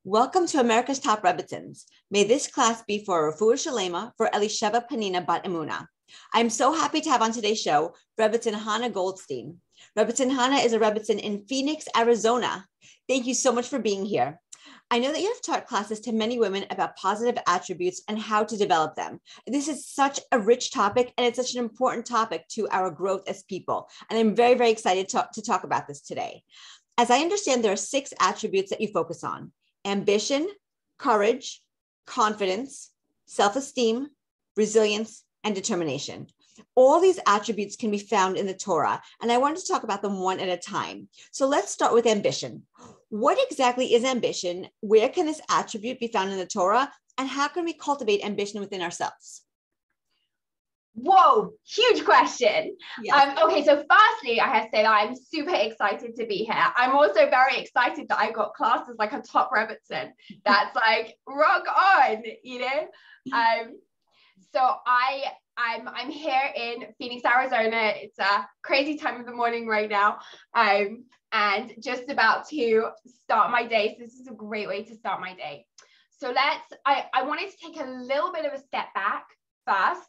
Welcome to America's Top Rebbetzins. May this class be for Refuah Shalema for Elisheva Panina Bat Emuna. I'm so happy to have on today's show Rebbetzin Chana Goldstein. Rebbetzin Chana is a Rebbetzin in Phoenix, Arizona. Thank you so much for being here. I know that you have taught classes to many women about positive attributes and how to develop them. This is such a rich topic, and it's such an important topic to our growth as people. And I'm very, very excited to talk about this today. As I understand, there are 6 attributes that you focus on: ambition, courage, confidence, self-esteem, resilience, and determination. All these attributes can be found in the Torah, and I wanted to talk about them one at a time. So let's start with ambition. What exactly is ambition? Where can this attribute be found in the Torah? And how can we cultivate ambition within ourselves? Whoa, huge question. Yes. Okay, so firstly, I have to say that I'm super excited to be here. I'm also very excited that I got classed as like a top Rebbetzin. That's like rock on, you know? So I'm here in Phoenix, Arizona. It's a crazy time of the morning right now. And just about to start my day. So this is a great way to start my day. So I wanted to take a little bit of a step back first.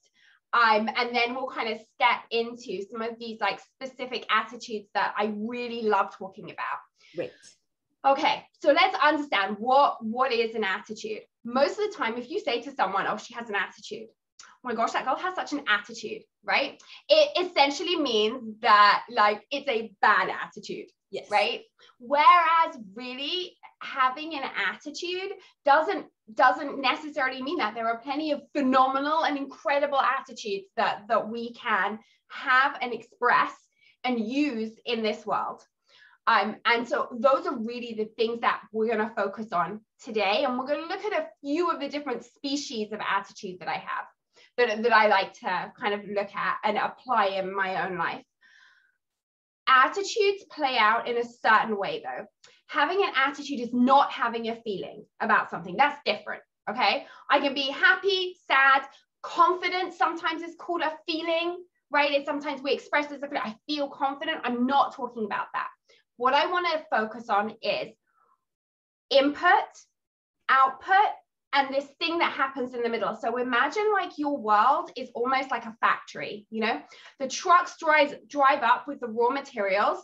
And then we'll kind of step into some of these like specific attitudes that I really love talking about. Great. Okay, so let's understand what is an attitude. Most of the time, if you say to someone, oh, she has an attitude, oh my gosh, that girl has such an attitude, right? It essentially means that like it's a bad attitude, yes, right? Whereas really having an attitude doesn't necessarily mean that. There are plenty of phenomenal and incredible attitudes that we can have and express and use in this world. And so those are really the things that we're going to focus on today. And we're going to look at a few of the different species of attitudes that I have, that I like to kind of look at and apply in my own life. Attitudes play out in a certain way, though. Having an attitude is not having a feeling about something. That's different, okay? I can be happy, sad, confident. Sometimes it's called a feeling, right? It's sometimes we express this, I feel confident. I'm not talking about that. What I want to focus on is input, output, and this thing that happens in the middle. So imagine like your world is almost like a factory, you know? The trucks drive up with the raw materials,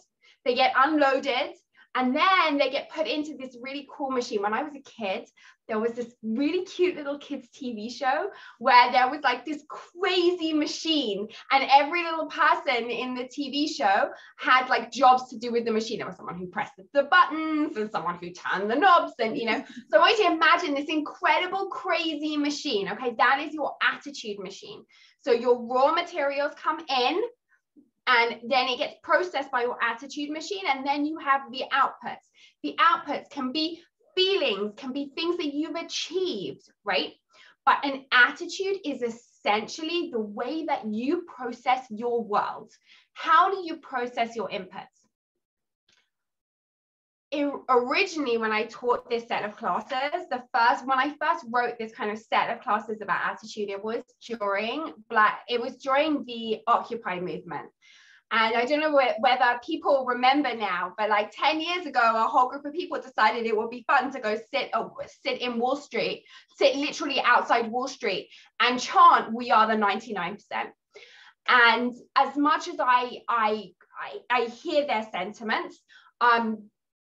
they get unloaded, and then they get put into this really cool machine. When I was a kid, there was this really cute little kids TV show where there was like this crazy machine, and every little person in the TV show had like jobs to do with the machine. There was someone who pressed the buttons and someone who turned the knobs, and you know. So I want you to imagine this incredible crazy machine. Okay, that is your attitude machine. So your raw materials come in, and then it gets processed by your attitude machine, and then you have the outputs. The outputs can be feelings, can be things that you've achieved, right? But an attitude is essentially the way that you process your world. How do you process your inputs? Originally, when I taught this set of classes, when I first wrote this kind of set of classes about attitude, it was during the Occupy movement. And I don't know whether people remember now, but like 10 years ago, a whole group of people decided it would be fun to go sit in Wall Street, sit literally outside Wall Street and chant, "We are the 99%. And as much as I hear their sentiments,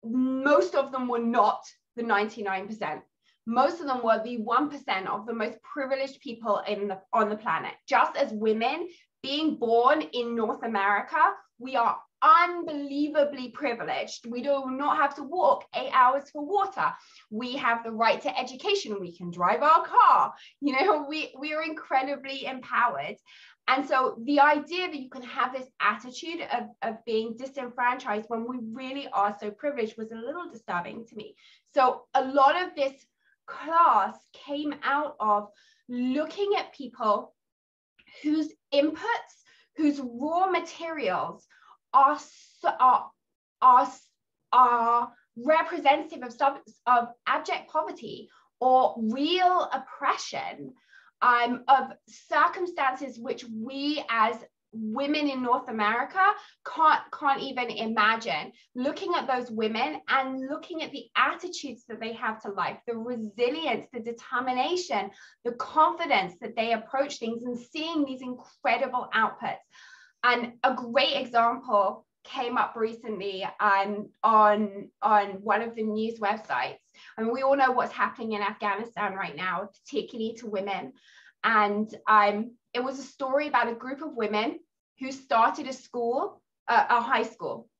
most of them were not the 99%. Most of them were the 1% of the most privileged people on the planet. Just as women, being born in North America, we are unbelievably privileged. We do not have to walk 8 hours for water. We have the right to education. We can drive our car. You know, we are incredibly empowered. And so the idea that you can have this attitude of being disenfranchised when we really are so privileged was a little disturbing to me. So a lot of this class came out of looking at people whose inputs, whose raw materials are representative of abject poverty or real oppression, of circumstances which we as women in North America can't even imagine looking at those women and looking at the attitudes that they have to life, the resilience, the determination, the confidence that they approach things, and seeing these incredible outputs. And a great example came up recently on one of the news websites. And we all know what's happening in Afghanistan right now, particularly to women. And it was a story about a group of women who started a school, a high school.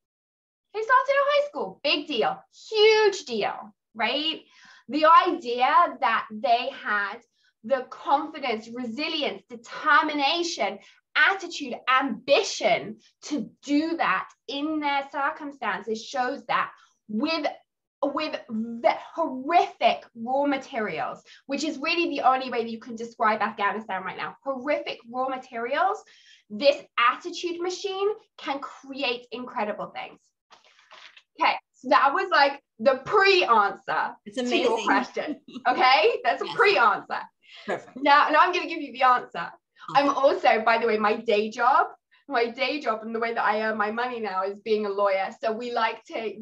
They started a high school, big deal, huge deal, right? The idea that they had the confidence, resilience, determination, attitude, ambition to do that in their circumstances shows that with the horrific raw materials, which is really the only way that you can describe Afghanistan right now, horrific raw materials, this attitude machine can create incredible things. Okay, so that was like the pre-answer to your question. Okay, that's a pre-answer. Perfect. Now I'm going to give you the answer. I'm also, by the way, my day job and the way that I earn my money now is being a lawyer. So we like to,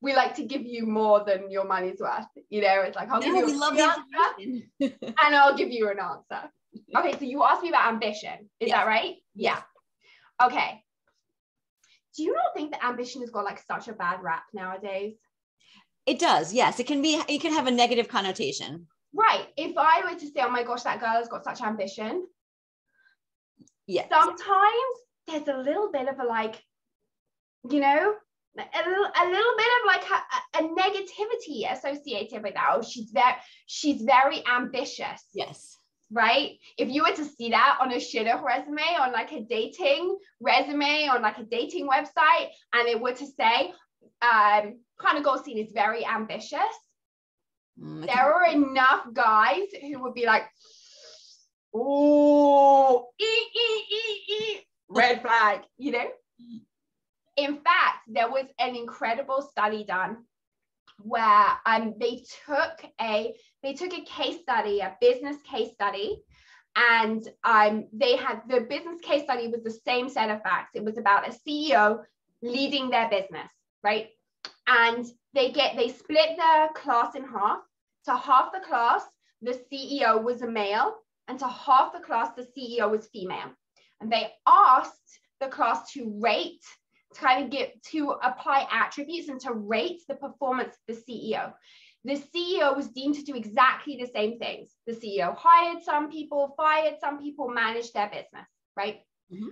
we like to give you more than your money's worth. It's like, I'll give you an answer and I'll give you an answer. Okay, so you asked me about ambition. Is that right? Yeah. Okay. Do you not think that ambition has got like such a bad rap nowadays? It does, yes. It can have a negative connotation. Right. If I were to say, oh my gosh, that girl has got such ambition. Yes. Sometimes there's a little bit of a like, a little bit of like a negativity associated with that. Oh, she's very ambitious. Yes. Right? If you were to see that on a shidduch resume, on like a dating resume, on like a dating website, and it were to say, Chana Goldstein is very ambitious, there are enough guys who would be like, oh, red flag, In fact, there was an incredible study done where they took a case study, a business case study, and they had the business case study was the same set of facts. It was about a CEO leading their business, right? And they split the class in half. To half the class, the CEO was a male, and to half the class, the CEO was female. And they asked the class to rate, to apply attributes and to rate the performance of the CEO. The CEO was deemed to do exactly the same things. The CEO hired some people, fired some people, managed their business, right? Mm-hmm.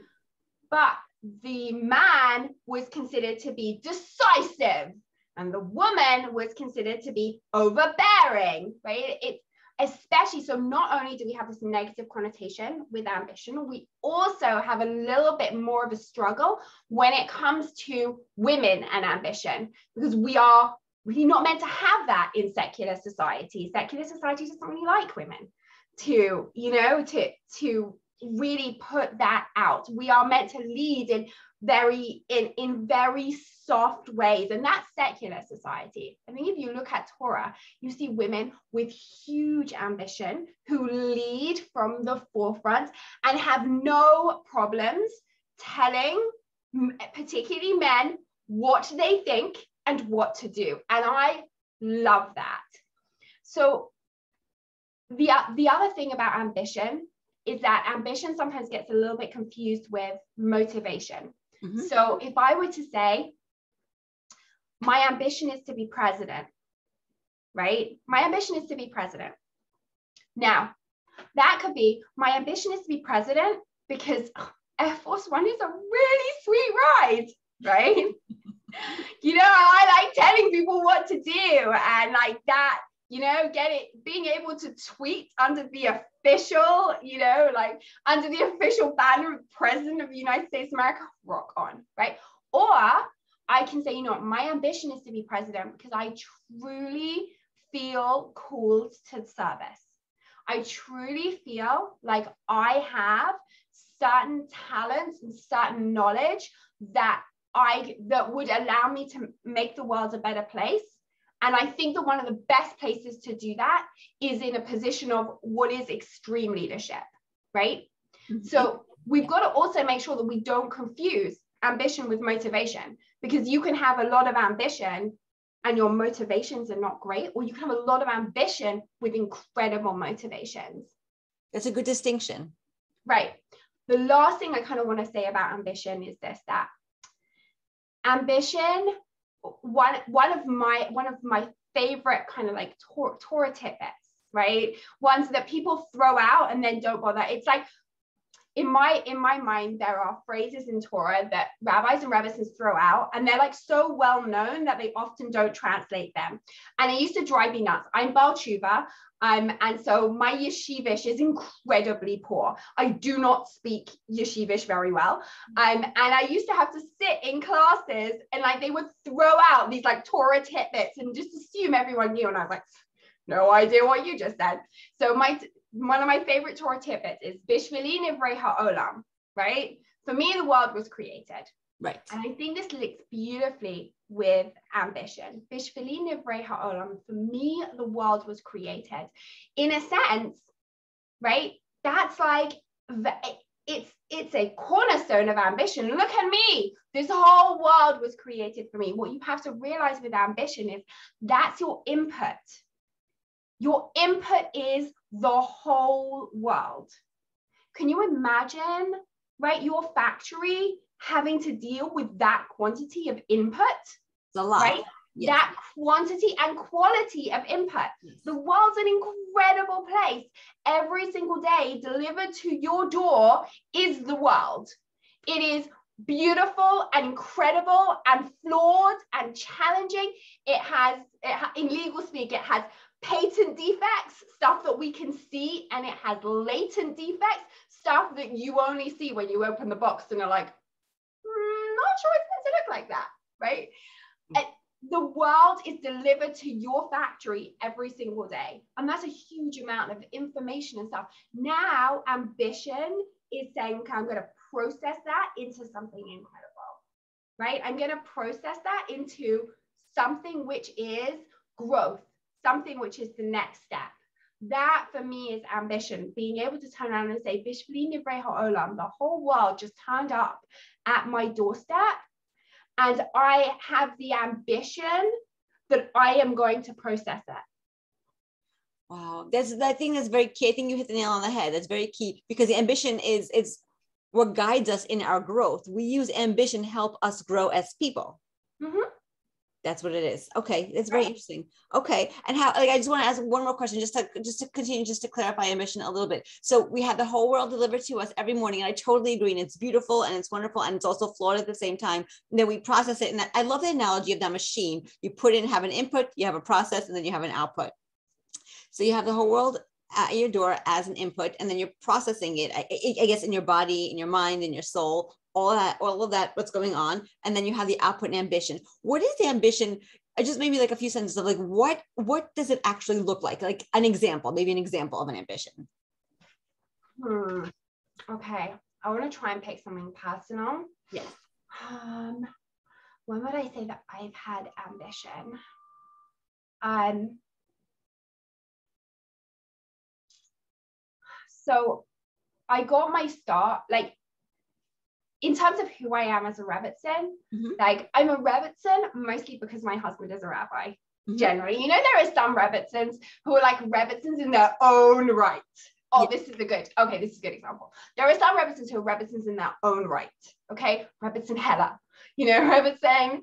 But the man was considered to be decisive, and the woman was considered to be overbearing, right? It's especially, so not only do we have this negative connotation with ambition, we also have a little bit more of a struggle when it comes to women and ambition, because we are really not meant to have that in secular society. Secular society doesn't really like women to really put that out. We are meant to lead in very soft ways, and that's secular society. I think if you look at Torah, you see women with huge ambition who lead from the forefront and have no problems telling particularly men what they think and what to do, and I love that. So the other thing about ambition is that ambition sometimes gets a little bit confused with motivation. Mm-hmm. So if I were to say, my ambition is to be president, right? My ambition is to be president. Now, that could be, my ambition is to be president because Air Force One is a really sweet ride, right? I like telling people what to do, and like that, being able to tweet under the official, under the official banner of the President of the United States of America, rock on, right? Or I can say, my ambition is to be president because I truly feel called to service. I truly feel like I have certain talents and certain knowledge that would allow me to make the world a better place. And I think that one of the best places to do that is in a position of what is extreme leadership, right? Mm-hmm. So we've got to also make sure that we don't confuse ambition with motivation, because you can have a lot of ambition and your motivations are not great, or you can have a lot of ambition with incredible motivations. That's a good distinction. Right. The last thing I kind of want to say about ambition is this, that ambition, one of my favorite kind of like Torah tidbits, right? Ones that people throw out and then don't bother. It's like, in my mind, there are phrases in Torah that rabbis and rebbetzins throw out, and they're like so well known that they often don't translate them. And it used to drive me nuts. I'm Baal Tshuva, and so my yeshivish is incredibly poor. I do not speak yeshivish very well. And I used to have to sit in classes and like they would throw out these like Torah tidbits and just assume everyone knew. And I was like, no idea what you just said. So one of my favorite Torah tidbits is Bishvili Nivrei Ha'olam, right? For me, the world was created. Right. And I think this links beautifully with ambition. Bishvili Nivrei Ha'olam, for me, the world was created. In a sense, right? That's like, it's a cornerstone of ambition. Look at me. This whole world was created for me. What you have to realize with ambition is that's your input. Your input is the whole world. Can you imagine, right, your factory having to deal with that quantity of input? It's a lot. Right? Yes. That quantity and quality of input. Yes. The world's an incredible place. Every single day delivered to your door is the world. It is beautiful and incredible and flawed and challenging. In legal speak, it has patent defects, stuff that we can see, and it has latent defects, stuff that you only see when you open the box and are like, not sure it's meant to look like that, right? And the world is delivered to your factory every single day, and that's a huge amount of information and stuff. Now ambition is saying, okay, I'm going to process that into something incredible, right? I'm going to process that into something which is growth, something which is the next step. That for me is ambition, being able to turn around and say, Bishvili Nivrei Ha'olam, the whole world just turned up at my doorstep, and I have the ambition that I am going to process it. Wow, I think that's very key. I think you hit the nail on the head. That's very key, because the ambition is what guides us in our growth. We use ambition to help us grow as people. Mm-hmm. That's what it is. Okay. That's very interesting. Okay. And how, like, I just want to ask one more question, just to continue, just to clarify ambition a little bit. So we have the whole world delivered to us every morning. And I totally agree. And it's beautiful and it's wonderful. And it's also flawed at the same time. And then we process it. And I love the analogy of that machine. You put in, have an input, you have a process, and then you have an output. So you have the whole world at your door as an input, and then you're processing it, I guess, in your body, in your mind, in your soul, all of that, what's going on. And then you have the output and ambition. What is the ambition? I just maybe like a few sentences of like, what does it actually look like? Like maybe an example of an ambition. Okay. I want to try and pick something personal. Yes. When would I say that I've had ambition? So I got my start, like, in terms of who I am as a Rebbetzin, like I'm a Rebbetzin mostly because my husband is a rabbi. Generally, there are some Rebbetzins who are like Rebbetzins in their own right. Oh, this is a good example. There are some Rebbetzins who are Rebbetzins in their own right. Okay, Rebbetzin Hella, Rebbetzin.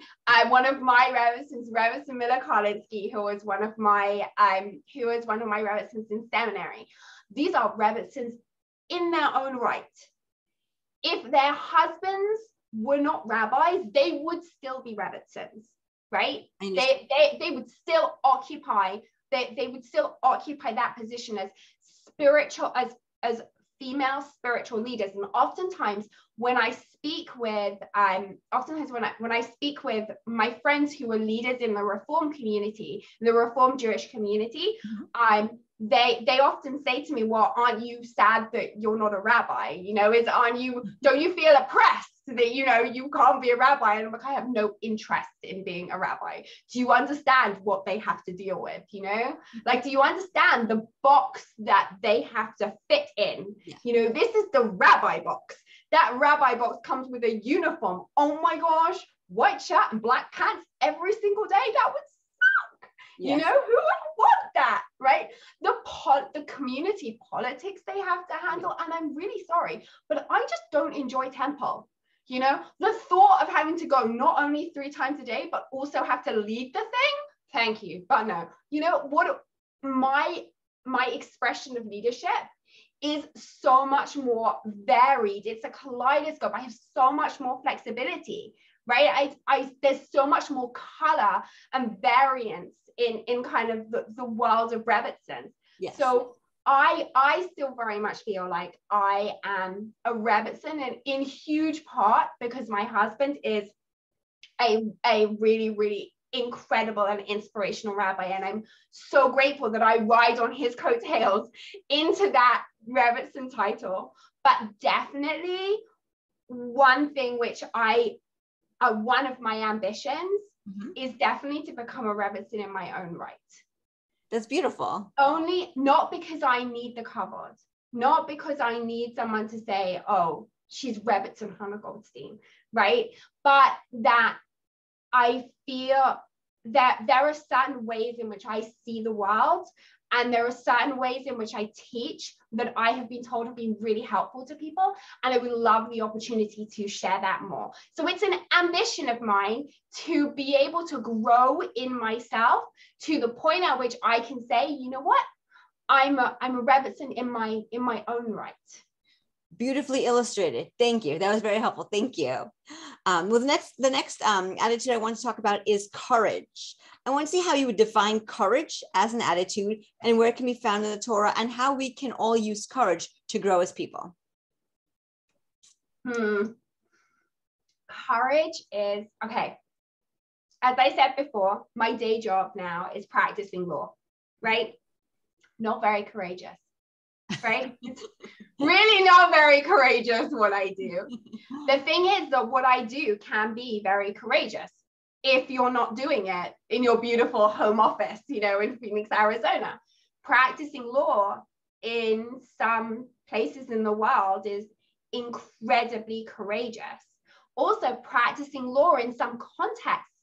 One of my Rebbetzins, Rebbetzin Miller Kalinsky, who was one of my Rebbetzins in seminary. These are Rebbetzins in their own right. If their husbands were not rabbis, they would still be Rebbetzins, right? They would still occupy that position as spiritual, as female spiritual leaders. And oftentimes when I speak with my friends who are leaders in the Reform community, the Reform Jewish community, they often say to me, well, aren't you sad that you're not a rabbi? Don't you feel oppressed that, you can't be a rabbi? And I'm like, I have no interest in being a rabbi. Do you understand what they have to deal with? Like, do you understand the box that they have to fit in? Yeah. This is the rabbi box. that rabbi box comes with a uniform. Oh my gosh, white shirt and black pants every single day. That would suck. Yes. You know, who would want that, right? The community politics they have to handle. And I'm really sorry, but I just don't enjoy temple. You know, the thought of having to go not only 3 times a day, but also have to lead the thing. Thank you. But no, you know what, my expression of leadership is so much more varied. It's a kaleidoscope. I have so much more flexibility, right? There's so much more color and variance in kind of the world of Rebbetzin. Yes. So I still very much feel like I am a Rebbetzin, and in huge part because my husband is a really, really incredible and inspirational rabbi, and I'm so grateful that I ride on his coattails into that Rebbetzin title. But definitely one thing which one of my ambitions is definitely to become a Rebbetzin in my own right. That's beautiful. Only not because I need the kavod, not because I need someone to say, oh, she's Rebbetzin Chana Goldstein, right? But that I feel that there are certain ways in which I see the world, and there are certain ways in which I teach that I have been told have been really helpful to people, and I would love the opportunity to share that more. So it's an ambition of mine to be able to grow in myself to the point at which I can say, you know what, I'm a Rebbetzin in my own right. Beautifully illustrated. Thank you. That was very helpful. Thank you. Well, the next attitude I want to talk about is courage. I want to see how you would define courage as an attitude and where it can be found in the Torah, and how we can all use courage to grow as people. Courage is, okay. As I said before, my day job now is practicing law, right? Not very courageous, right? It's really not very courageous what I do. The thing is that what I do can be very courageous if you're not doing it in your beautiful home office, you know, in Phoenix, Arizona. Practicing law in some places in the world is incredibly courageous. Also, practicing law in some contexts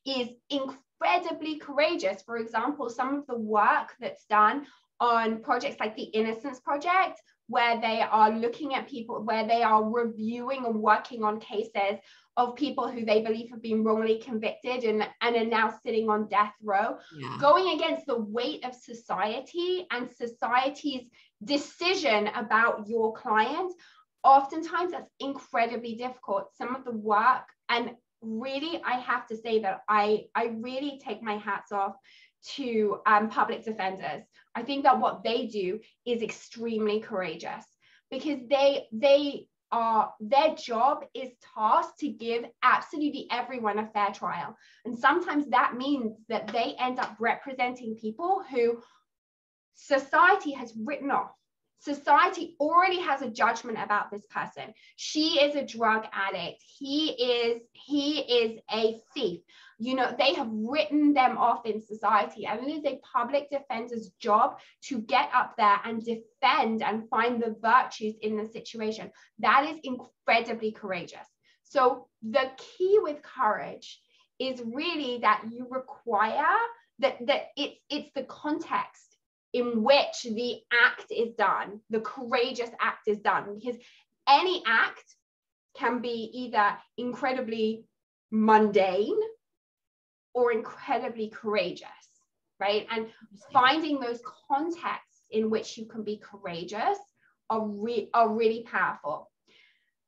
is incredibly courageous. For example, some of the work that's done on projects like the Innocence Project, where they are looking at people, where they are reviewing and working on cases of people who they believe have been wrongly convicted and are now sitting on death row, going against the weight of society and society's decision about your client. Oftentimes that's incredibly difficult. Some of the work, and really, I have to say that I really take my hats off to public defenders. I think that what they do is extremely courageous, because their job is tasked to give absolutely everyone a fair trial. And sometimes that means that they end up representing people who society has written off. Society already has a judgment about this person. She is a drug addict. He is a thief. You know, they have written them off in society, and it is a public defender's job to get up there and defend and find the virtues in the situation. That is incredibly courageous. So the key with courage is really that you require that it's the context in which the act is done, the courageous act is done, because any act can be either incredibly mundane or incredibly courageous, right? And finding those contexts in which you can be courageous are really powerful.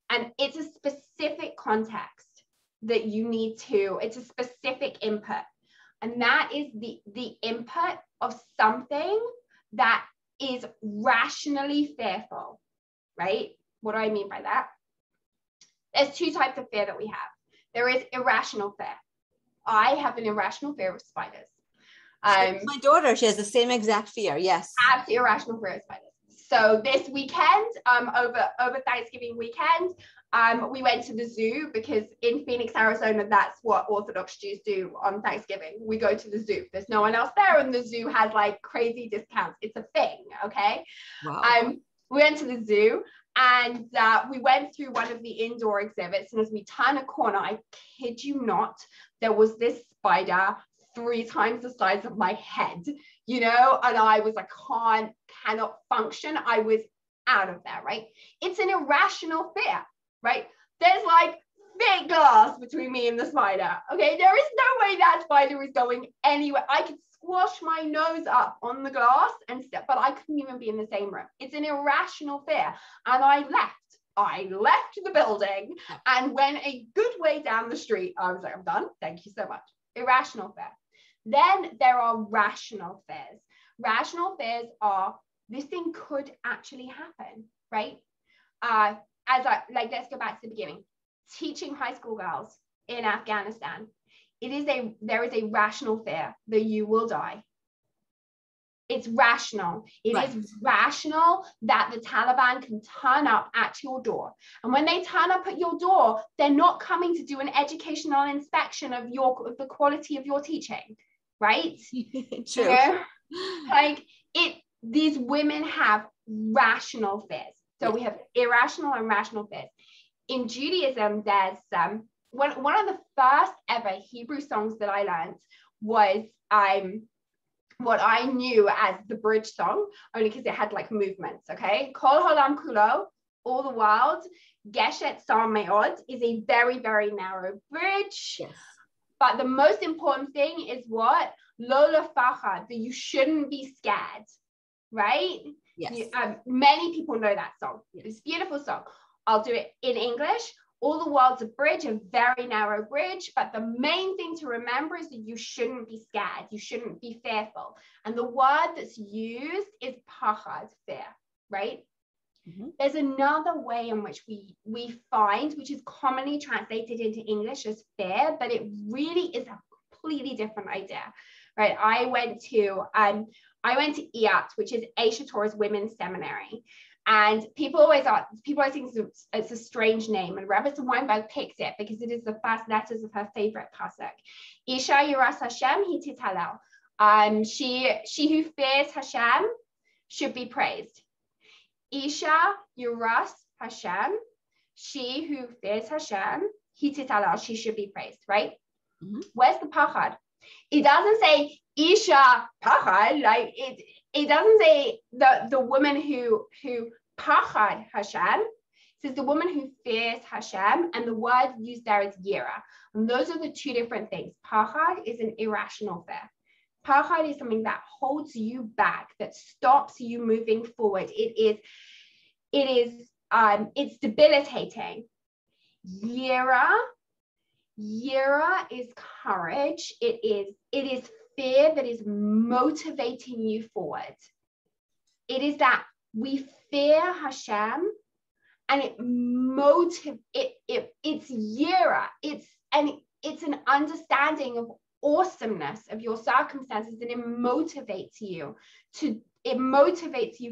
And it's a specific context that you need to, it's a specific input. And that is the input of something that is rationally fearful, right? What do I mean by that? There's 2 types of fear that we have. There is irrational fear. I have an irrational fear of spiders. My daughter, she has the same exact fear. Yes. Absolutely irrational fear of spiders. So this weekend, over Thanksgiving weekend, we went to the zoo, because in Phoenix, Arizona, that's what Orthodox Jews do on Thanksgiving. We go to the zoo. There's no one else there, and the zoo has like crazy discounts. It's a thing, okay? Wow. We went to the zoo, And we went through one of the indoor exhibits, and as we turn a corner, I kid you not, there was this spider 3 times the size of my head, you know, and I was like, cannot function. I was out of there, right? It's an irrational fear, right? There's like thick glass between me and the spider, okay? There is no way that spider is going anywhere. I could squash my nose up on the glass and stuff, but I couldn't even be in the same room. It's an irrational fear. And I left the building and went a good way down the street. I was like, I'm done. Thank you so much. Irrational fear. Then there are rational fears. Rational fears are, this thing could actually happen, right? Let's go back to the beginning. Teaching high school girls in Afghanistan, there is a rational fear that you will die. It's rational. It is rational that the Taliban can turn up at your door. And when they turn up at your door, they're not coming to do an educational inspection of the quality of your teaching, right? True. You know? Like these women have rational fears. So we have irrational and rational fears. In Judaism, there's one of the first ever Hebrew songs that I learned was what I knew as the bridge song, only because it had like movements, okay? Kol Holam Kulo, all the world, Geshet Sam Me'od is a very, very narrow bridge. Yes. But the most important thing is what? Lola Fachad, that you shouldn't be scared, right? Yes. Many people know that song. Yes. It's a beautiful song. I'll do it in English. All the world's a bridge, a very narrow bridge, but the main thing to remember is that you shouldn't be scared. You shouldn't be fearful. And the word that's used is pachad, fear, right? Mm-hmm. There's another way in which we find, which is commonly translated into English as fear, but it really is a completely different idea, right? I went to IAT, which is Aisha Torah's Women's Seminary. And people always think it's a strange name, and Rebbetzin Weinberg picked it because it is the first letters of her favorite pasuk. Isha Yiras Hashem hi titalel. She who fears Hashem should be praised. Isha Yiras Hashem, she who fears Hashem hi titalel, she should be praised, right? Mm-hmm. Where's the pachad? It doesn't say Isha pachad, like it doesn't say the woman who pachad Hashem. It says the woman who fears Hashem, and the word used there is yira. And those are the two different things. Pachad is an irrational fear. Pachad is something that holds you back, that stops you moving forward. It's debilitating. Yira is courage. It is fear that is motivating you forward. It is that we fear Hashem, and it's yira. It's an understanding of awesomeness of your circumstances, and it motivates you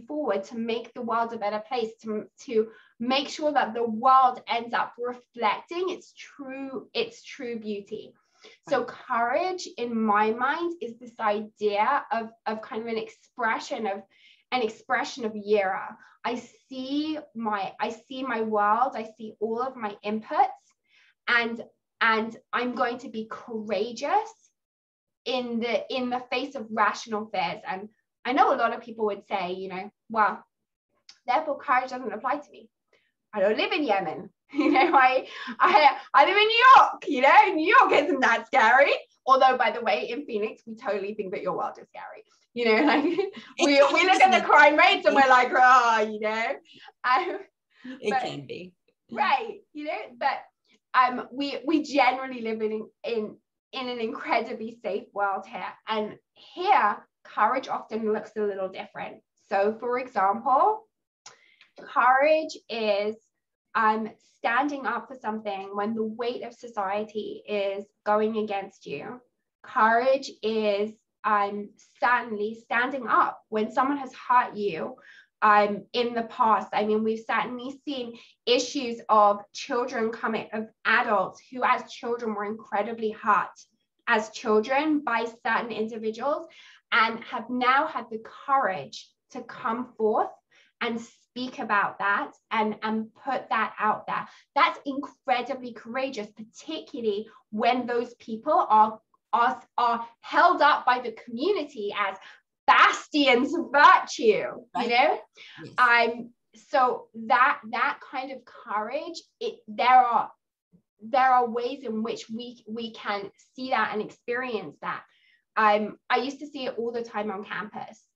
forward to make the world a better place, to make sure that the world ends up reflecting its true beauty. So courage, in my mind, is this idea of kind of an expression of yira. I see my world, I see all of my inputs, and I'm going to be courageous in the face of rational fears. And I know a lot of people would say, you know, well, therefore courage doesn't apply to me. I don't live in Yemen. You know, I live in New York. You know, New York isn't that scary. Although, by the way, in Phoenix, we totally think that your world is scary. You know, like we look at the crime rates and we're like, oh, you know. It can be. Right. You know, but we generally live in an incredibly safe world here. And here, courage often looks a little different. So, for example, courage is standing up for something when the weight of society is going against you. Courage is certainly standing up when someone has hurt you in the past. I mean, we've certainly seen issues of adults who as children were incredibly hurt as children by certain individuals, and have now had the courage to come forth and speak about that and put that out there. That's incredibly courageous, particularly when those people are held up by the community as bastions of virtue, right. You know? Yes. So that kind of courage, there are ways in which we can see that and experience that. I used to see it all the time on campus.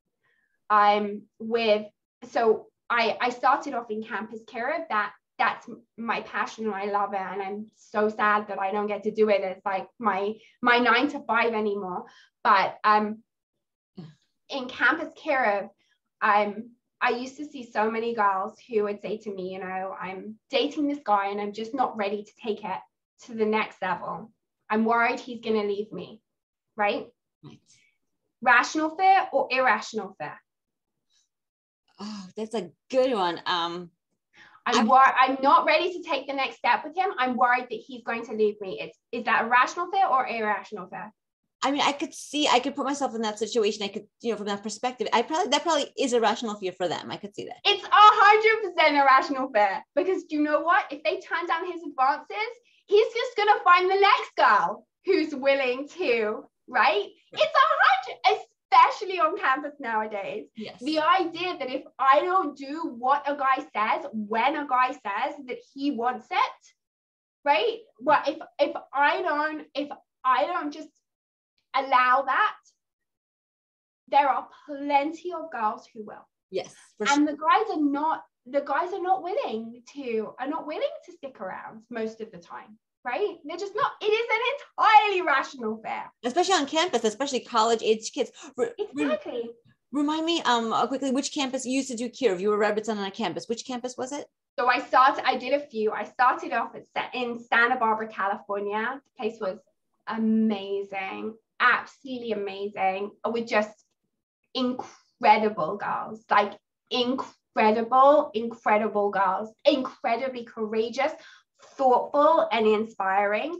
So I started off in campus care. That's my passion and I love it. And I'm so sad that I don't get to do it. It's like my 9 to 5 anymore. But in campus care, I used to see so many girls who would say to me, you know, I'm dating this guy and I'm just not ready to take it to the next level. I'm worried he's going to leave me, right? Rational fear or irrational fear? Oh, that's a good one. I'm not ready to take the next step with him. I'm worried that he's going to leave me. Is that a rational fear or irrational fear? I mean, I could put myself in that situation. I could, you know, from that perspective, that probably is a rational fear for them. I could see that. It's 100% irrational fear, because do you know what? If they turn down his advances, he's just going to find the next girl who's willing to, right? It's 100, especially on campus nowadays. Yes. The idea that if I don't do what a guy says, when a guy says that he wants it, right? Well, if I don't just allow that, there are plenty of girls who will. Yes. And the guys are not willing to stick around most of the time, right? They're just not. It is an entirely rational fear. Especially on campus, especially college age kids. Exactly. Remind me quickly, which campus you used to do Kira? You were Rebbetzin on a campus. Which campus was it? So I did a few. I started off in Santa Barbara, California. The place was amazing. Absolutely amazing, with just incredible girls, like incredible girls, incredibly courageous, thoughtful, and inspiring.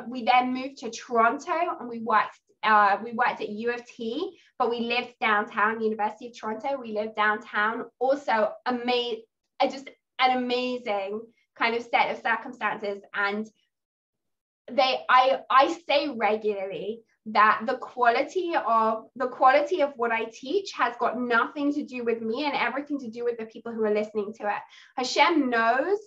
We then moved to Toronto and we worked at U of T, but we lived downtown, University of Toronto. We lived downtown. Also, just an amazing kind of set of circumstances. And I say regularly that the quality of what I teach has got nothing to do with me and everything to do with the people who are listening to it. Hashem knows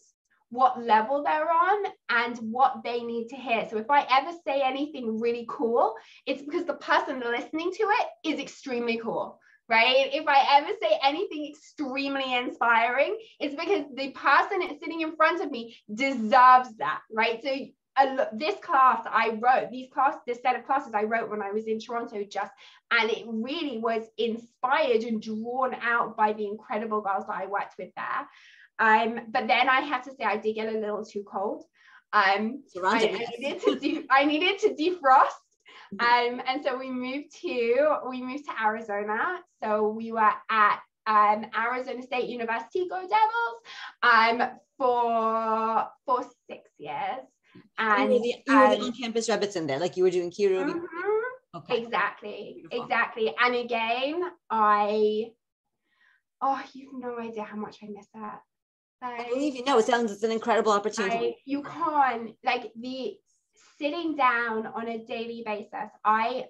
what level they're on and what they need to hear. So if I ever say anything really cool, it's because the person listening to it is extremely cool, right? If I ever say anything extremely inspiring, it's because the person that's sitting in front of me deserves that, right? So this set of classes I wrote when I was in Toronto and it really was inspired and drawn out by the incredible girls that I worked with there. But then I have to say I did get a little too cold. I needed to defrost. And so we moved to Arizona. So we were at Arizona State University, go Devils, for 6 years. And you were the on-campus Rebbetzin there, like you were doing Kiro. Mm-hmm. Okay. Exactly. And again, you've no idea how much I miss that. I believe you know, it sounds it's an incredible opportunity. You can't, like, the sitting down on a daily basis. I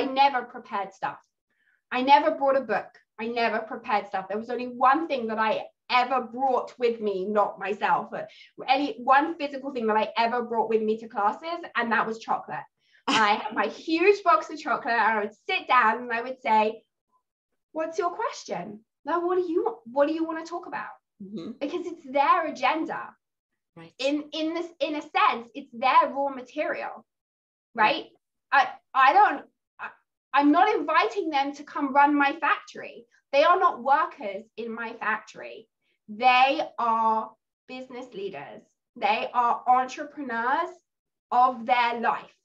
never prepared stuff. I never brought a book. I never prepared stuff. There was only one thing that I ever brought with me, not myself, but one physical thing that I ever brought with me to classes, and that was chocolate. I had my huge box of chocolate, and I would sit down and I would say, "What's your question? Now, what do you want to talk about?" Mm-hmm. Because it's their agenda. Right. In a sense, it's their raw material, right? I'm not inviting them to come run my factory. They are not workers in my factory. They are business leaders. They are entrepreneurs of their life.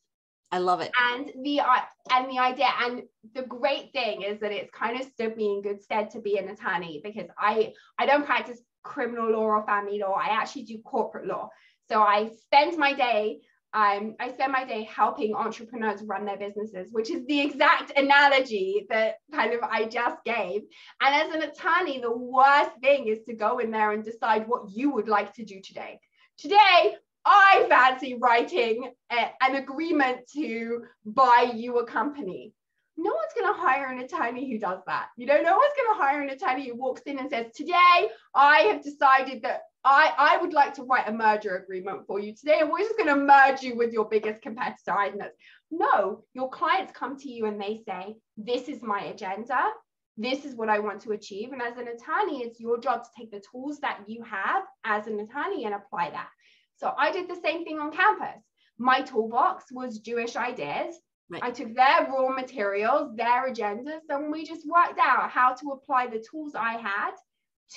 I love it. And the idea, and the great thing is that it's kind of stood me in good stead to be an attorney, because I don't practice criminal law or family law. I actually do corporate law. So I spend my day I spend my day helping entrepreneurs run their businesses, which is the exact analogy that kind of I just gave. And as an attorney, the worst thing is to go in there and decide what you would like to do today. Today, I fancy writing an agreement to buy you a company. No one's going to hire an attorney who does that. No one's going to hire an attorney who walks in and says, today I have decided that I would like to write a merger agreement for you today, and we're just going to merge you with your biggest competitor. No, your clients come to you and they say, this is my agenda. This is what I want to achieve. And as an attorney, it's your job to take the tools that you have as an attorney and apply that. So I did the same thing on campus. My toolbox was Jewish ideas. Right. I took their raw materials, their agendas, and we just worked out how to apply the tools I had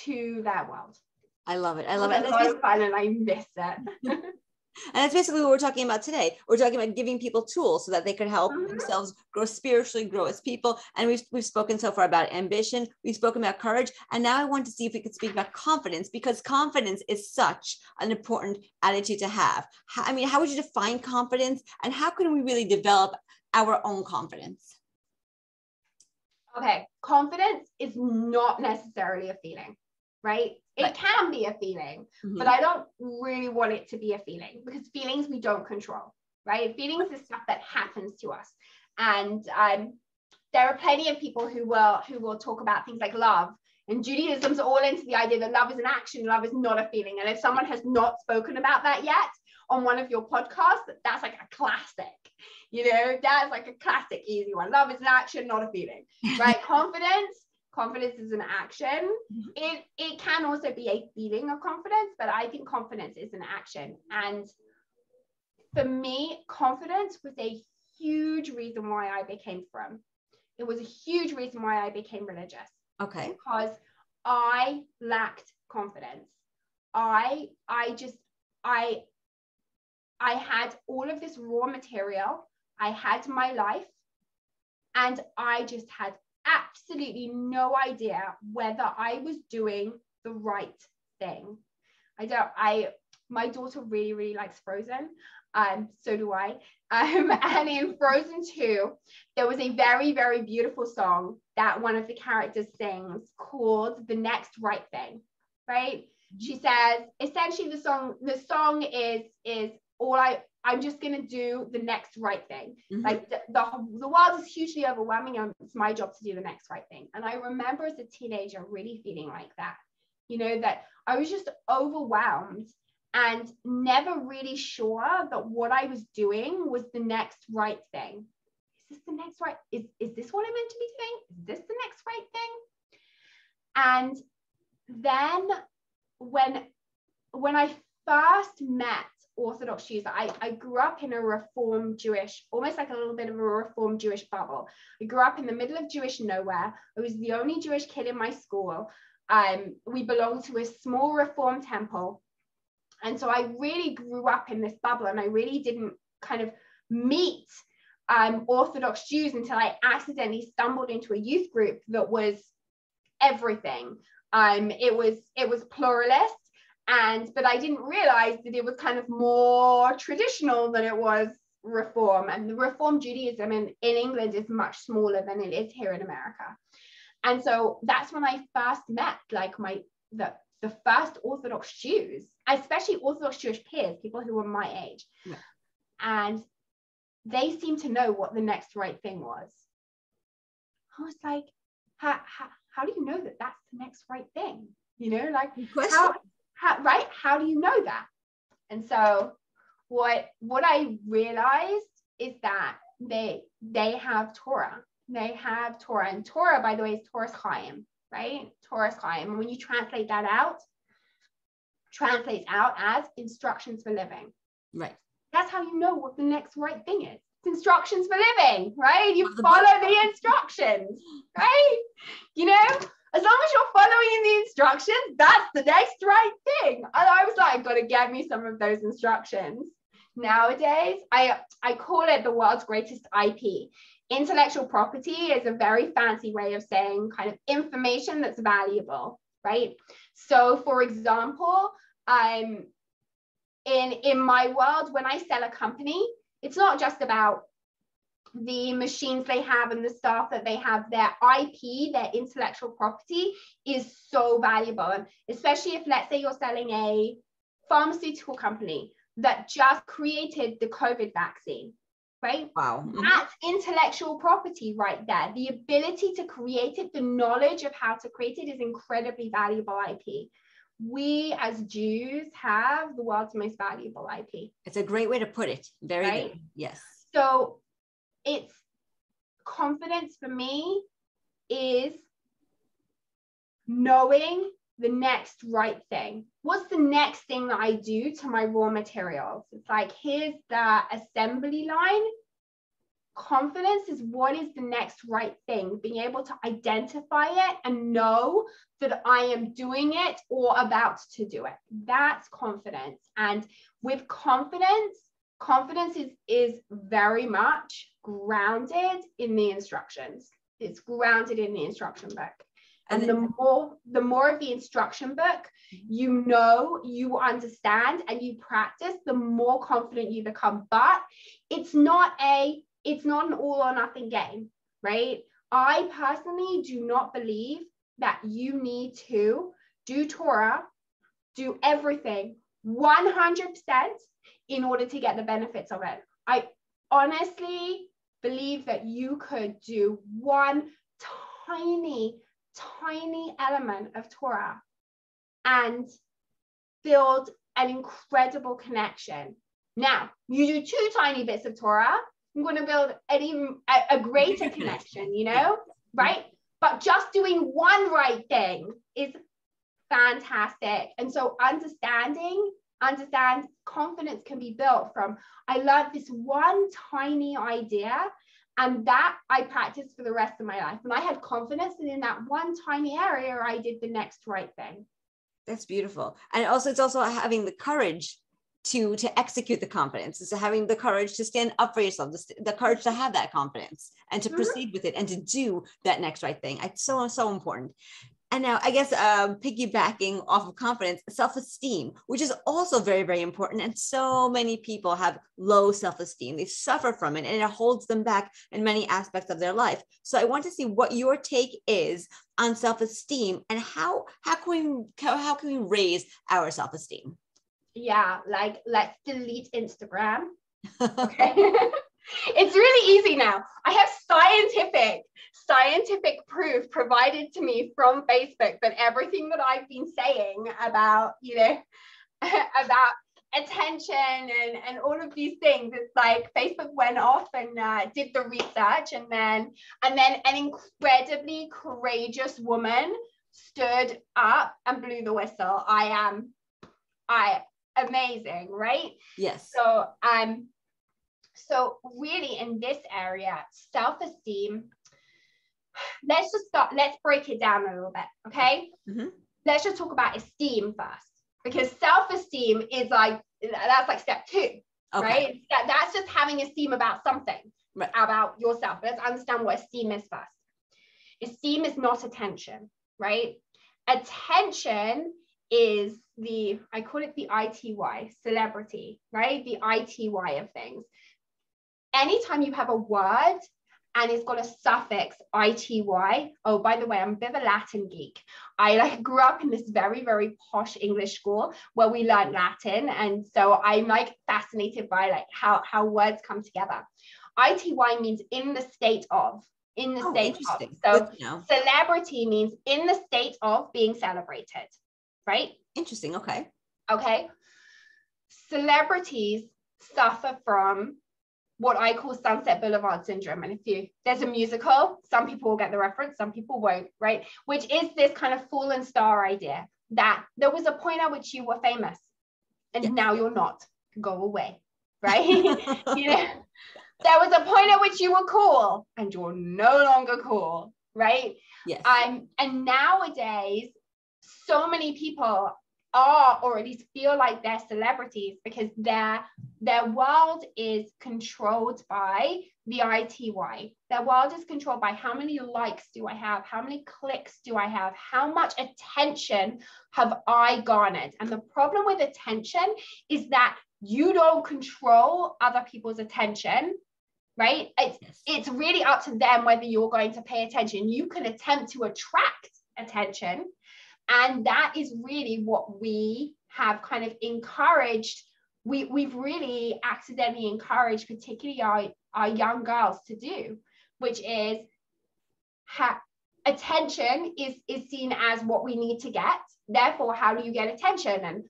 to their world. I love it. I love it. It's a lot of fun and I miss it. And that's basically what we're talking about today. We're talking about giving people tools so that they could help themselves grow spiritually, grow as people. And we've spoken so far about ambition. We've spoken about courage. And now I want to see if we could speak about confidence, because confidence is such an important attitude to have. How would you define confidence, and how can we really develop our own confidence? Okay. Confidence is not necessarily a feeling, right? It can be a feeling, but I don't really want it to be a feeling, because feelings we don't control, right? Feelings is stuff that happens to us. And there are plenty of people who will talk about things like love. And Judaism's all into the idea that love is an action, love is not a feeling. And if someone has not spoken about that yet on one of your podcasts, that's like a classic. That's like a classic easy one. Love is an action, not a feeling, right? Confidence is an action. It can also be a feeling of confidence, but I think confidence is an action. And for me, confidence was a huge reason why I became frum. It was a huge reason why I became religious. Okay. Because I lacked confidence. I had all of this raw material. I had my life, and I just had absolutely no idea whether I was doing the right thing. My daughter really, really likes Frozen. So do I. And in Frozen 2, there was a very, very beautiful song that one of the characters sings called The Next Right Thing, right? She says, essentially the song is I'm just going to do the next right thing. Like the world is hugely overwhelming, and it's my job to do the next right thing. And I remember as a teenager really feeling like that, that I was just overwhelmed and never really sure that what I was doing was the next right thing. Is this the next right? Is this what I'm meant to be doing? Is this the next right thing? And then when I first met Orthodox Jews, I grew up in a Reform Jewish, almost like a little bit of a Reform Jewish bubble. I grew up in the middle of Jewish nowhere. I was the only Jewish kid in my school. We belonged to a small Reform temple. And so I really grew up in this bubble, and I really didn't kind of meet Orthodox Jews until I accidentally stumbled into a youth group that was everything. It was pluralist. But I didn't realize that it was kind of more traditional than it was Reform. And the Reform Judaism in England is much smaller than it is here in America. And so that's when I first met the first Orthodox Jews, especially Orthodox Jewish peers, people who were my age. Yeah. And they seemed to know what the next right thing was. I was like, how do you know that that's the next right thing? How do you know that? And so what I realized is that they have Torah. They have Torah. And Torah, by the way, is Torah's Chaim, right? Torah's Chaim. And when you translate that out, translates out as instructions for living. Right. That's how you know what the next right thing is. It's instructions for living, right? You follow the instructions, right? As long as you're following the instructions, that's the next right thing. And I was like, got to get me some of those instructions. Nowadays, I call it the world's greatest IP. Intellectual property is a very fancy way of saying kind of information that's valuable, right? So for example, in my world, when I sell a company, it's not just about the machines they have and the staff that they have. Their IP, their intellectual property is so valuable. And especially if, let's say, you're selling a pharmaceutical company that just created the COVID vaccine, right? Wow. That's intellectual property right there. The ability to create it, the knowledge of how to create it is incredibly valuable IP. We as Jews have the world's most valuable IP. It's a great way to put it. Very right? good. Yes. So it's confidence for me is knowing the next right thing. What's the next thing that I do to my raw materials? It's like, here's the assembly line. Confidence is what is the next right thing, being able to identify it and know that I am doing it or about to do it. That's confidence. And with confidence is very much grounded in the instructions. It's grounded in the instruction book. And the more of the instruction book you know, you understand, and you practice, the more confident you become. But it's not an all or nothing game, right? I personally do not believe that you need to do Torah, do everything 100% in order to get the benefits of it. I honestly believe that you could do one tiny element of Torah and build an incredible connection. Now, you do two tiny bits of Torah, I'm going to build a greater connection, you know, right? But just doing one right thing is fantastic. And so understand confidence can be built from, I learned this one tiny idea, and that I practiced for the rest of my life. And I had confidence that in that one tiny area, I did the next right thing. That's beautiful. And also, it's also having the courage to execute the confidence. It's having the courage to stand up for yourself, the courage to have that confidence and to proceed with it and to do that next right thing. It's so important. And now, I guess, piggybacking off of confidence, self-esteem, which is also very, very important. And so many people have low self-esteem. They suffer from it, and it holds them back in many aspects of their life. So I want to see what your take is on self-esteem and how can we raise our self-esteem? Yeah, like, let's delete Instagram. Okay. It's really easy now. I have scientific proof provided to me from Facebook that everything that I've been saying about, you know, about attention and all of these things, it's like Facebook went off and did the research, and then an incredibly courageous woman stood up and blew the whistle. Amazing, right? Yes. So really in this area, self-esteem, let's break it down a little bit, okay? Mm-hmm. Let's just talk about esteem first, because self-esteem is that's like step 2, okay, right? That's just having esteem about something, right, about yourself. Let's understand what esteem is first. Esteem is not attention, right? Attention is I call it the ITY, celebrity, right? The ITY of things. Anytime you have a word and it's got a suffix ITY, oh, by the way, I'm a bit of a Latin geek. I grew up in this very, very posh English school where we learned Latin. And so I'm fascinated by how words come together. ITY means in the state of. In the state of. So celebrity means in the state of being celebrated, right? Interesting. Okay. Celebrities suffer from what I call Sunset Boulevard syndrome. And there's a musical, some people will get the reference, some people won't, right? Which is this kind of fallen star idea that there was a point at which you were famous and now you're not. Go away, right? You know, there was a point at which you were cool and you're no longer cool, right? Yes. And nowadays, so many people are, or at least feel like they're celebrities, because their world is controlled by the ITY. Their world is controlled by how many likes do I have, how many clicks do I have, how much attention have I garnered. And the problem with attention is that you don't control other people's attention, right? It's really up to them whether you're going to pay attention. You can attempt to attract attention, and that is really what we have kind of encouraged. We've really accidentally encouraged, particularly our young girls, to do, which is attention is seen as what we need to get. Therefore, how do you get attention? And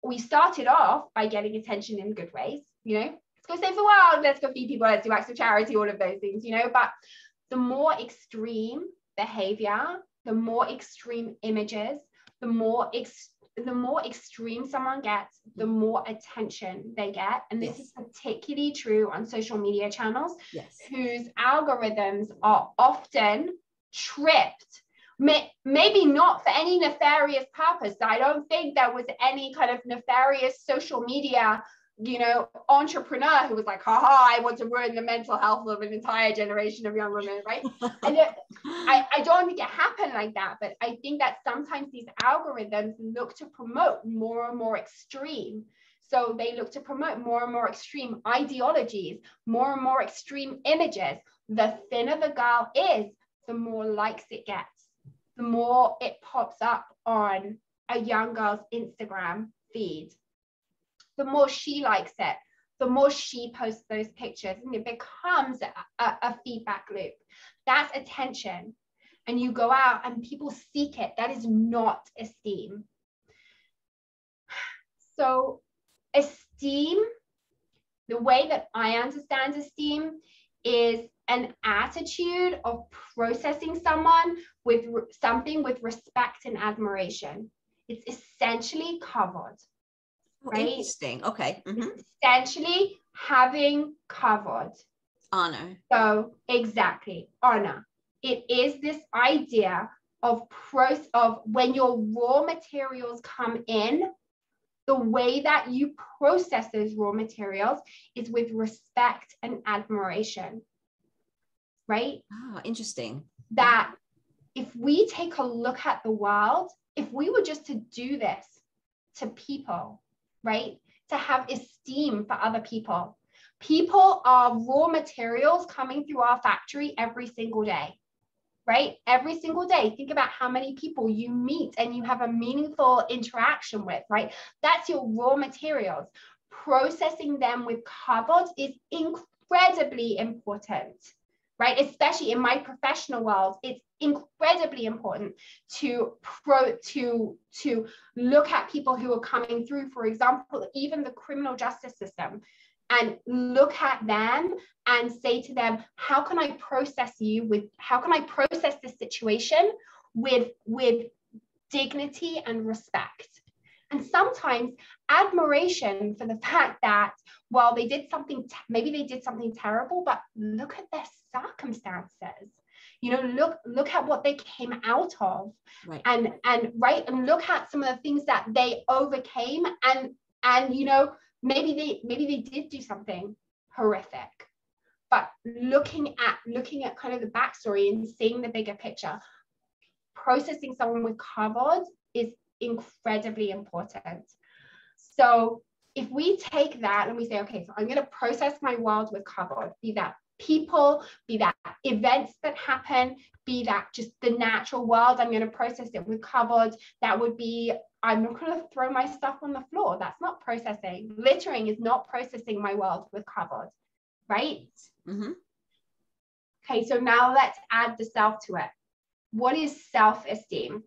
we started off by getting attention in good ways, you know, let's go save the world, let's go feed people, let's do acts of charity, all of those things, you know. But the more extreme behavior, the more extreme images, the more extreme someone gets, the more attention they get. And this is particularly true on social media channels, whose algorithms are often tripped, maybe not for any nefarious purpose. I don't think there was any kind of nefarious social media, you know, entrepreneur who was like, haha, I want to ruin the mental health of an entire generation of young women, right? And I don't think it happened like that, but I think that sometimes these algorithms look to promote more and more extreme. So they look to promote more and more extreme ideologies, more and more extreme images. The thinner the girl is, the more likes it gets, the more it pops up on a young girl's Instagram feed. The more she likes it, the more she posts those pictures, and it becomes a feedback loop. That's attention. And you go out and people seek it. That is not esteem. So esteem, the way that I understand esteem, is an attitude of processing someone with something with respect and admiration. It's essentially covered. Right? Interesting. Okay. It's essentially having covered. Honor. So exactly, honor. It is this idea of when your raw materials come in, the way that you process those raw materials is with respect and admiration. Right? Oh, interesting. That if we take a look at the world, if we were just to do this to people, right? To have esteem for other people. People are raw materials coming through our factory every single day, right? Every single day. Think about how many people you meet and you have a meaningful interaction with, right? That's your raw materials. Processing them with kavod is incredibly important, right? Especially in my professional world, it's incredibly important to look at people who are coming through, for example, even the criminal justice system, and look at them and say to them, how can I process this situation with dignity and respect? And sometimes admiration for the fact that, well, they did something, maybe they did something terrible, but look at their circumstances. You know, look at what they came out of, right. and look at some of the things that they overcame, and you know, maybe they did do something horrific, but looking at kind of the backstory and seeing the bigger picture, processing someone with kavod is incredibly important. So if we take that and we say, okay, so I'm going to process my world with kavod, be that people, be that events that happen, be that just the natural world, I'm going to process it with kavod. That would be, I'm not going to throw my stuff on the floor. That's not processing. Littering is not processing my world with kavod, right? Mm-hmm. Okay, so now let's add the self to it. What is self-esteem?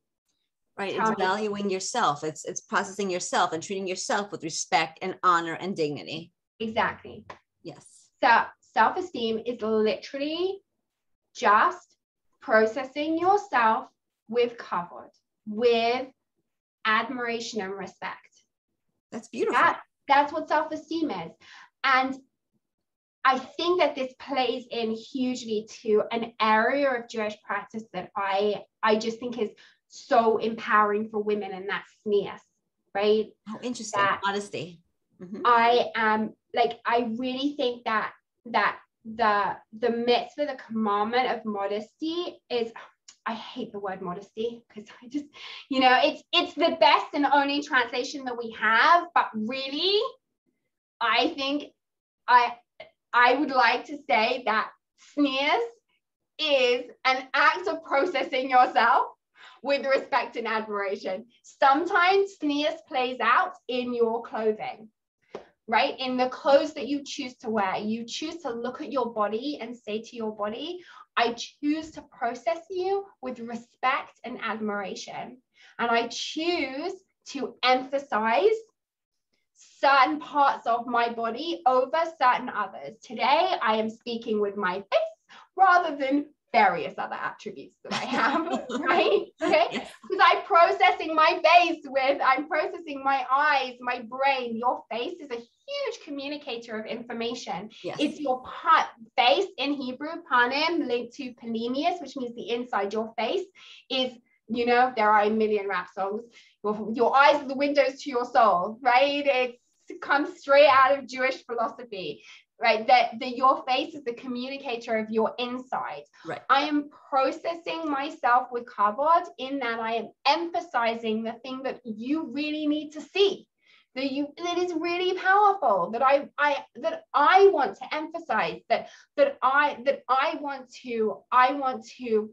Right, it's valuing yourself. It's processing yourself and treating yourself with respect and honor and dignity. Exactly. Yes. So self-esteem is literally just processing yourself with kavod, with admiration and respect. That's beautiful. That's what self-esteem is. And I think that this plays in hugely to an area of Jewish practice that I just think is so empowering for women, and that's tznius, right? Oh, interesting. That Modesty. Mm-hmm. I am like, I really think that the mitzvah, the commandment of modesty is, I hate the word modesty because I just, it's the best and only translation that we have, but really, I think I would like to say that sneers is an act of processing yourself with respect and admiration. Sometimes sneers plays out in your clothing, right? In the clothes that you choose to wear. You choose to look at your body and say to your body, I choose to process you with respect and admiration. And I choose to emphasize certain parts of my body over certain others. Today, I am speaking with my face rather than various other attributes that I have, right? Okay, because I'm processing my face I'm processing my eyes, my brain. Your face is a huge communicator of information. Yes. It's your face in Hebrew, panim, linked to panemius, which means the inside. Your face is, there are a million rap songs. Your eyes are the windows to your soul, right? It comes straight out of Jewish philosophy. Right, that your face is the communicator of your inside. Right. I am processing myself with kavod in that I am emphasizing the thing that you really need to see, that is really powerful, that I want to emphasize, that I want to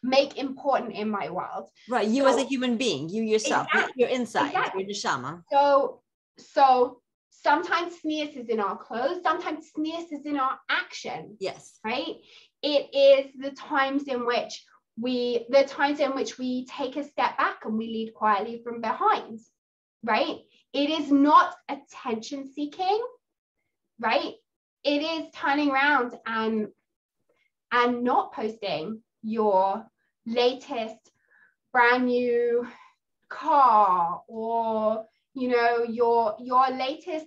make important in my world. Right, you as a human being, you yourself, exactly, your inside, exactly. your neshama. So sometimes sneers is in our clothes, sometimes sneers is in our action. Yes. Right? It is the times in which we take a step back and we lead quietly from behind. Right? It is not attention seeking, right? It is turning around and not posting your latest brand new car, or your latest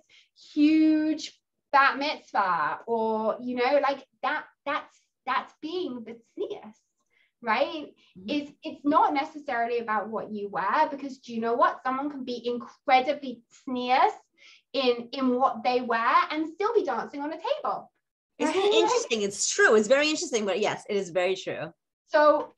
huge bat mitzvah, or like that's being the tznius, right? Mm-hmm. It's not necessarily about what you wear, because do you know what, someone can be incredibly tznius in what they wear and still be dancing on a table. Isn't it interesting? It's true. It's very interesting, but yes, it is very true. So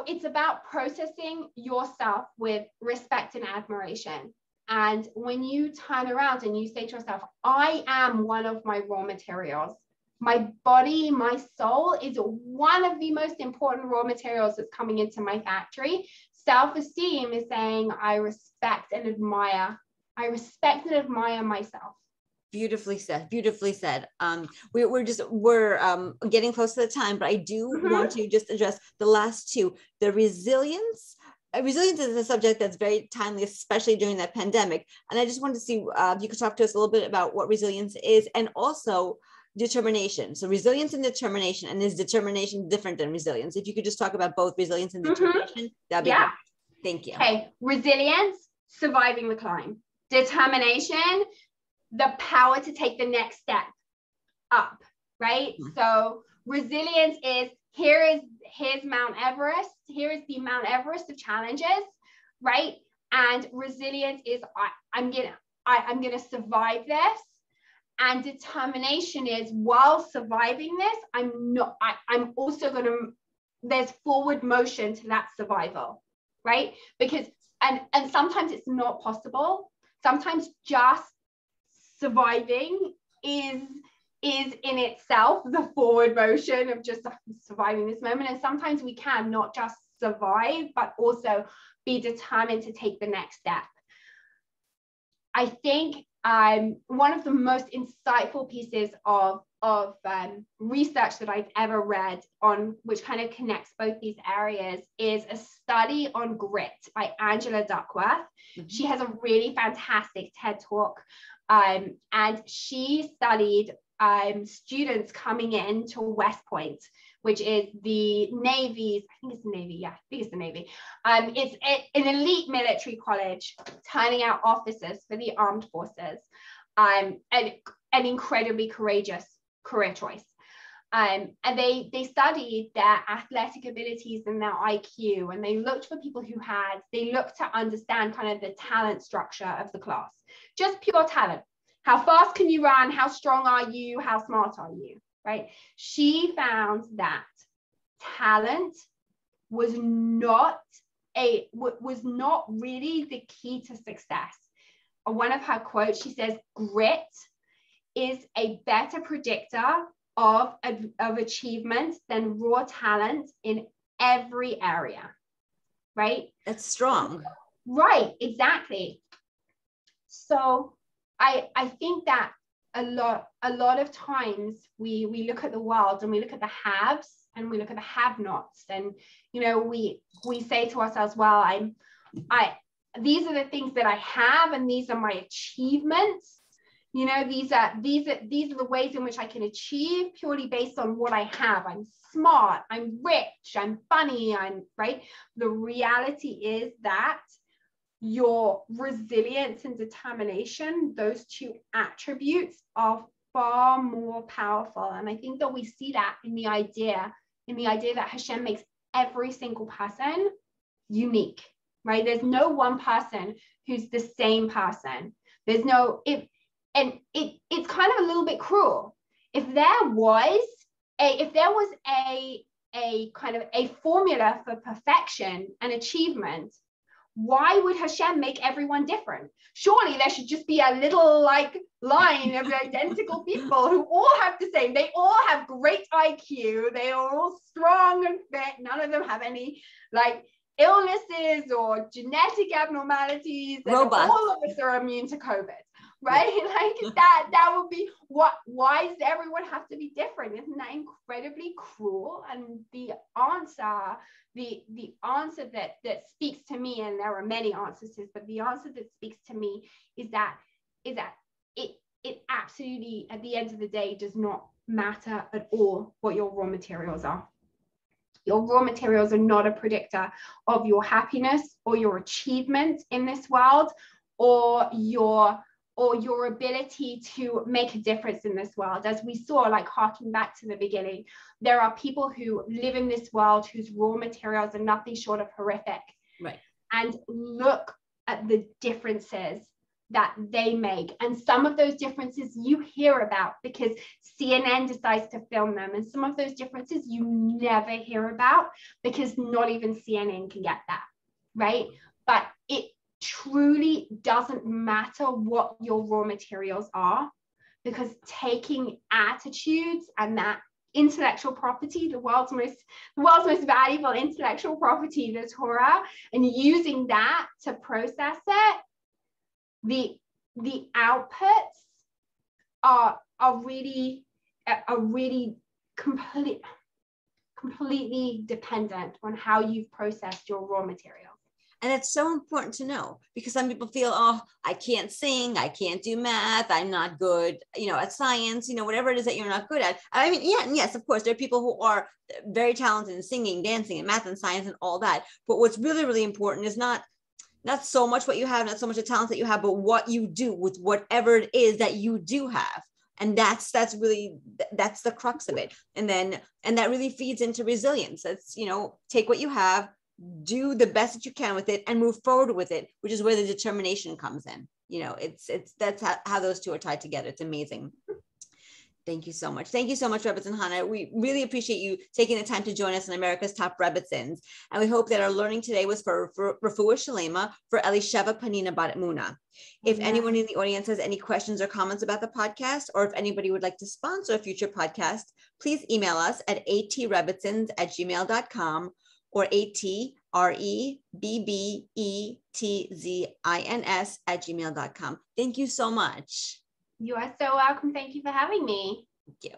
it's about processing yourself with respect and admiration. And when you turn around and you say to yourself, I am one of my raw materials. My body, my soul is one of the most important raw materials that's coming into my factory. Self-esteem is saying, I respect and admire myself. Beautifully said. Beautifully said. We're getting close to the time, but I do want to just address the last two. The resilience. Resilience is a subject that's very timely, especially during that pandemic. And I just wanted to see if you could talk to us a little bit about what resilience is, and also determination. So resilience and determination, and is determination different than resilience? If you could just talk about both resilience and determination, that'd be great. Thank you. Okay, resilience, surviving the climb. Determination, the power to take the next step up, right? So resilience is, here's Mount Everest. Here is the Mount Everest of challenges, right? And resilience is, I'm gonna survive this. And determination is, while surviving this, I'm also gonna, there's forward motion to that survival, right? Because and sometimes it's not possible. Sometimes just surviving is in itself the forward motion of just surviving this moment. And sometimes we can not just survive, but also be determined to take the next step. I think one of the most insightful pieces of research that I've ever read, on which kind of connects both these areas, is a study on grit by Angela Duckworth. She has a really fantastic TED Talk. And she studied students coming into West Point, which is the Navy's, I think it's the Navy. It's an elite military college turning out officers for the armed forces, and an incredibly courageous career choice. And they studied their athletic abilities and their IQ, and they looked for people they looked to understand kind of the talent structure of the class, just pure talent. How fast can you run? How strong are you? How smart are you? Right? She found that talent was not really the key to success. One of her quotes, she says, grit is a better predictor of achievement than raw talent in every area. Right? That's strong. Right, exactly. So I think that a lot of times we look at the world and we look at the haves and we look at the have-nots, and we say to ourselves, well, these are the things that I have, and these are my achievements. These are the ways in which I can achieve purely based on what I have. I'm smart, I'm rich, I'm funny, I'm right. The reality is that your resilience and determination, those two attributes, are far more powerful. And I think that we see that in the idea that Hashem makes every single person unique, right? There's no one person who's the same person. There's no, it's kind of a little bit cruel. If there was a kind of a formula for perfection and achievement, why would Hashem make everyone different? Surely there should just be a little line of identical people who all have the same. They all have great IQ. They are all strong and fit. None of them have any illnesses or genetic abnormalities. Robots. All of us are immune to COVID, right? That would be why does everyone have to be different? Isn't that incredibly cruel? And the answer that speaks to me, and there are many answers to this, but the answer that speaks to me is that it absolutely, at the end of the day, does not matter at all what your raw materials are. Your raw materials are not a predictor of your happiness or your achievement in this world, or your ability to make a difference in this world. As we saw, harking back to the beginning, there are people who live in this world whose raw materials are nothing short of horrific. Right. And look at the differences that they make. And some of those differences you hear about because CNN decides to film them. And some of those differences you never hear about because not even CNN can get that, right? But it truly doesn't matter what your raw materials are, because taking attitudes and that intellectual property, the world's most valuable intellectual property, the Torah, and using that to process it, the outputs are really completely dependent on how you've processed your raw materials. And it's so important to know, because some people feel, oh, I can't sing, I can't do math, I'm not good, at science, whatever it is that you're not good at. I mean, yeah, and yes, of course, there are people who are very talented in singing, dancing, and math and science and all that. But what's really, really important is not so much what you have, not so much the talent that you have, but what you do with whatever it is that you do have. And that's the crux of it. And that really feeds into resilience. That's, take what you have, do the best that you can with it, and move forward with it, which is where the determination comes in. That's how those two are tied together. It's amazing. Thank you so much. Thank you so much, Rebbetzin Chana. We really appreciate you taking the time to join us on America's Top Rebbetzins. And we hope that our learning today was for Refuah Shalema for Elisheva Panina Bat Emuna. If anyone in the audience has any questions or comments about the podcast, or if anybody would like to sponsor a future podcast, please email us at atrebbetzins@gmail.com or atrebbetzins@gmail.com. Thank you so much. You are so welcome. Thank you for having me. Thank you.